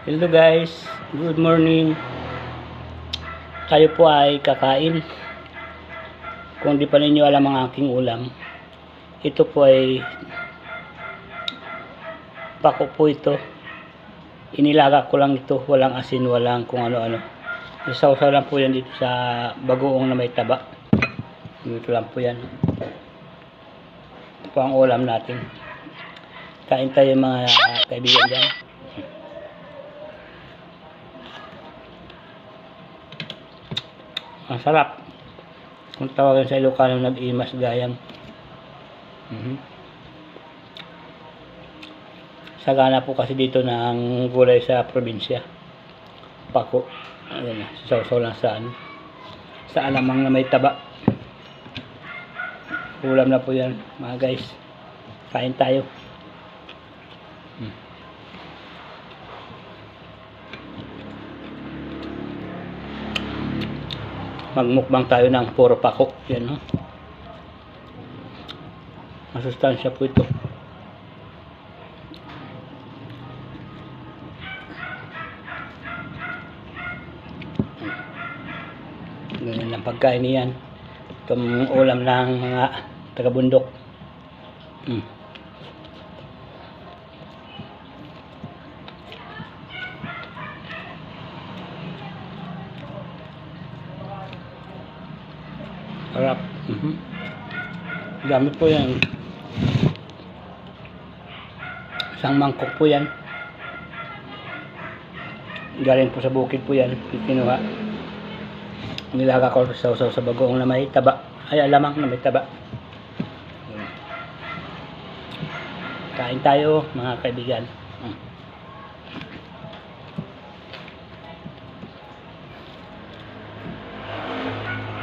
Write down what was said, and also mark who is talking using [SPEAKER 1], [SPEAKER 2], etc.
[SPEAKER 1] Hello guys, good morning. Tayo po ay kakain. Kung di pa ninyo alam ang aking ulam, ito po ay pako po ito. Inilaga ko lang ito, walang asin, walang kung ano-ano. Isaw-saw lang po yan dito sa bagoong na may taba. Dito lang po yan. Ito po ang ulam natin. Kain tayo mga kaibigan dyan. Ang sarap. Kung tawagan sa Ilocano, nag-imas gayam. Sagana po kasi dito na ang gulay sa probinsya. Pako. Ayan na. Sasaw lang sa alamang na may taba. Ulam na po yan mga guys. Kain tayo. Magmukbang tayo ng puro pako. Yan, no? Masustansya po ito. Ganyan lang pagkain niyan. Itong ulam ng mga taga-bundok. Sarap. Gamit po yan. Isang mangkok po yan. Galing po sa bukid po yan. Kinuha. Nilaga ko sa bagoong na may taba. Ay, alamang na may taba. Kain tayo mga kaibigan.